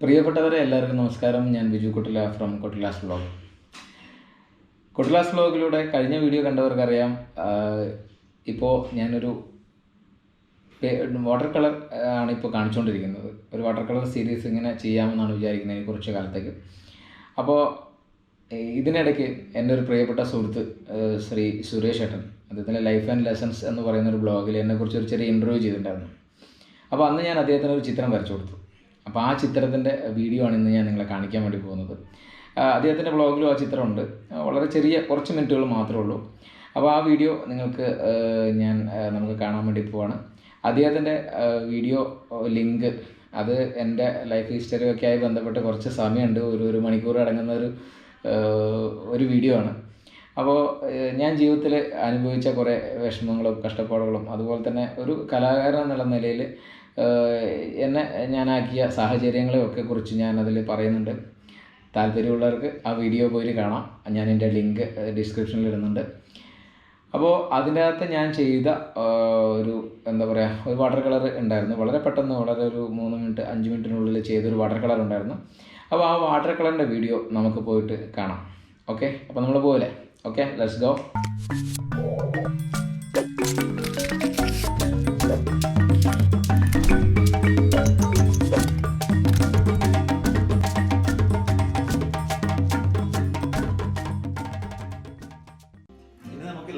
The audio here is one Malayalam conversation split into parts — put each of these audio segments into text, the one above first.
പ്രിയപ്പെട്ടവരെ എല്ലാവർക്കും നമസ്കാരം. ഞാൻ ബിജു കൊട്ടില ഫ്രം കൊട്ടിലാസ് വ്ലോഗ്. കൊട്ടിലാസ് വ്ലോഗിലൂടെ കഴിഞ്ഞ വീഡിയോ കണ്ടവർക്കറിയാം, ഇപ്പോൾ ഞാനൊരു വാട്ടർ കളർ ആണ് ഇപ്പോൾ കാണിച്ചുകൊണ്ടിരിക്കുന്നത്. ഒരു വാട്ടർ കളർ സീരീസ് ഇങ്ങനെ ചെയ്യാമെന്നാണ് വിചാരിക്കുന്നത് കുറച്ച് കാലത്തേക്ക്. അപ്പോൾ ഇതിനിടയ്ക്ക് എൻ്റെ ഒരു പ്രിയപ്പെട്ട സുഹൃത്ത് ശ്രീ സുരേഷ് ഏട്ടൻ അദ്ദേഹത്തിൻ്റെ ലൈഫ് ആൻഡ് ലെസൺസ് എന്ന് പറയുന്നൊരു ബ്ലോഗിൽ എന്നെക്കുറിച്ച് ഒരു ചെറിയ ഇൻ്റർവ്യൂ ചെയ്തിട്ടുണ്ടായിരുന്നു. അപ്പോൾ അന്ന് ഞാൻ അദ്ദേഹത്തിന് ഒരു ചിത്രം വരച്ചു കൊടുത്തു. അപ്പോൾ ആ ചിത്രത്തിൻ്റെ വീഡിയോ ആണ് ഇന്ന് ഞാൻ നിങ്ങളെ കാണിക്കാൻ വേണ്ടി പോകുന്നത്. അദ്ദേഹത്തിൻ്റെ ബ്ലോഗിലും ആ ചിത്രമുണ്ട്. വളരെ ചെറിയ കുറച്ച് മിനിറ്റുകൾ മാത്രമേ ഉള്ളൂ. അപ്പോൾ ആ വീഡിയോ നമുക്ക് കാണാൻ വേണ്ടി പോവാണ്. അദ്ദേഹത്തിൻ്റെ വീഡിയോ ലിങ്ക് അത് എൻ്റെ ലൈഫ് ഹിസ്റ്ററിയൊക്കെ ആയി ബന്ധപ്പെട്ട് കുറച്ച് സമയമുണ്ട്. ഒരു മണിക്കൂർ അടങ്ങുന്ന ഒരു വീഡിയോ ആണ്. അപ്പോൾ ഞാൻ ജീവിതത്തിൽ അനുഭവിച്ച കുറേ വിഷമങ്ങളും കഷ്ടപ്പാടുകളും അതുപോലെ തന്നെ ഒരു കലാകാരൻ എന്നുള്ള നിലയിൽ ഞാനാക്കിയ സാഹചര്യങ്ങളെയൊക്കെ കുറിച്ച് ഞാൻ അതിൽ പറയുന്നുണ്ട്. താല്പര്യമുള്ളവർക്ക് ആ വീഡിയോ പോയി കാണാം. ഞാൻ എൻ്റെ ലിങ്ക് ഡിസ്ക്രിപ്ഷനിൽ ഇടുന്നുണ്ട്. അപ്പോൾ അതിൻ്റെ അകത്ത് ഞാൻ ചെയ്ത ഒരു വാട്ടർ കളർ ഉണ്ടായിരുന്നു. വളരെ പെട്ടെന്ന് ഒരു 3 മിനിറ്റ് 5 മിനിറ്റിനുള്ളിൽ ചെയ്തൊരു വാട്ടർ കളർ ഉണ്ടായിരുന്നു. അപ്പോൾ ആ വാട്ടർ കളറിൻ്റെ വീഡിയോ നമുക്ക് പോയിട്ട് കാണാം. ഓക്കെ, അപ്പോൾ നമ്മൾ പോകില്ലേ? Okay, let's go.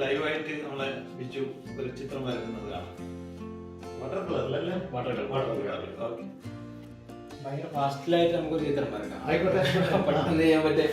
ലൈവായിട്ട് നമ്മളെ ബിജു ഒരു ചിത്രം വരക്കുന്നത് കാണാം. വാട്ടർ കളറിലല്ലേ? Water colour. ഓക്കെ, ഭയങ്കര ഫാസ്റ്റിലായിട്ട് നമുക്കൊരു ചിത്രം വരക്കാം. ആയിക്കോട്ടെ, പെട്ടെന്ന് ചെയ്യാൻ പറ്റേ.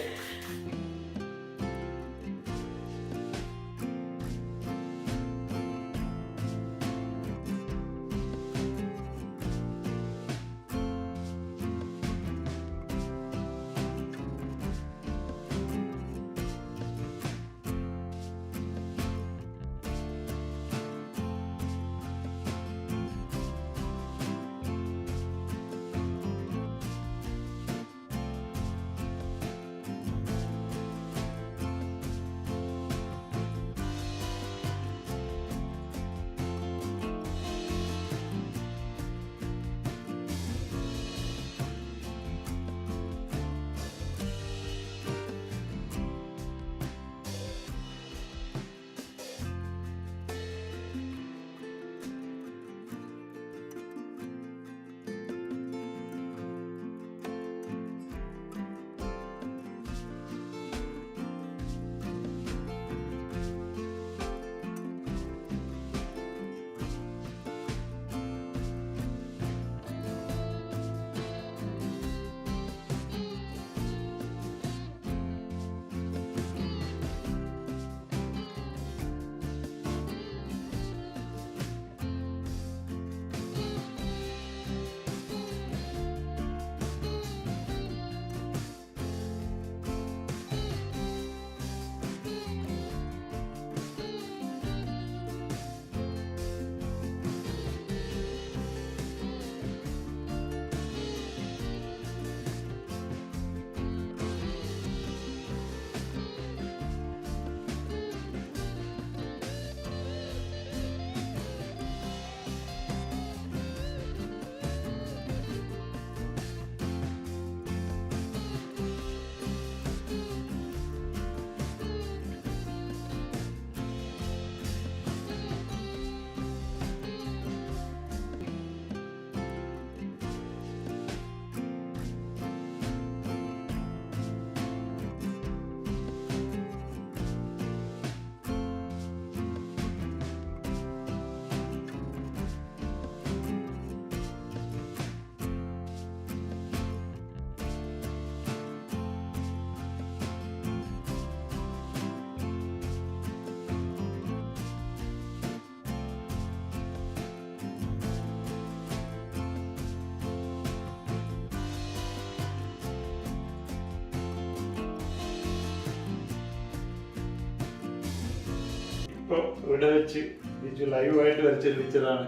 ഇപ്പോൾ ഇവിടെ വെച്ച് ബിജു ലൈവായിട്ട് വരച്ചൊരു പിക്ചറാണ്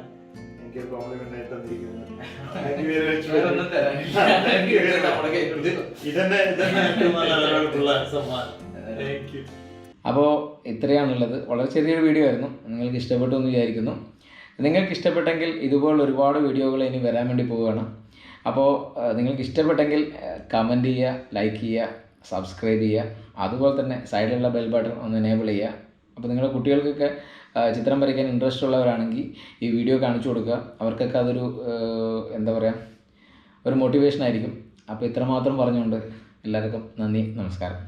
എനിക്ക് കോംപ്ലിമെന്റ് ആയിട്ട് തന്നിരിക്കുന്നത്. അപ്പോൾ ഇത്രയാണുള്ളത്. വളരെ ചെറിയൊരു വീഡിയോ ആയിരുന്നു. നിങ്ങൾക്ക് ഇഷ്ടപ്പെട്ടു എന്ന് വിചാരിക്കുന്നു. നിങ്ങൾക്ക് ഇഷ്ടപ്പെട്ടെങ്കിൽ ഇതുപോലെ ഒരുപാട് വീഡിയോകൾ ഇനി വരാൻ വേണ്ടി പോവുകയാണ്. അപ്പോൾ നിങ്ങൾക്ക് ഇഷ്ടപ്പെട്ടെങ്കിൽ കമൻറ്റ് ചെയ്യുക, ലൈക്ക് ചെയ്യുക, സബ്സ്ക്രൈബ് ചെയ്യുക. അതുപോലെ തന്നെ സൈഡിലുള്ള ബെൽ ബട്ടൺ ഒന്ന് എനേബിൾ ചെയ്യുക. അപ്പോൾ നിങ്ങളുടെ കുട്ടികൾക്കൊക്കെ ചിത്രം വരയ്ക്കാൻ ഇൻട്രസ്റ്റ് ഉള്ളവരാണെങ്കിൽ ഈ വീഡിയോ കാണിച്ചു കൊടുക്കുക. അവർക്കൊക്കെ അതൊരു എന്താ പറയുക, ഒരു മോട്ടിവേഷൻ ആയിരിക്കും. അപ്പോൾ ഇത്രമാത്രം പറഞ്ഞുകൊണ്ട് എല്ലാവർക്കും നന്ദി, നമസ്കാരം.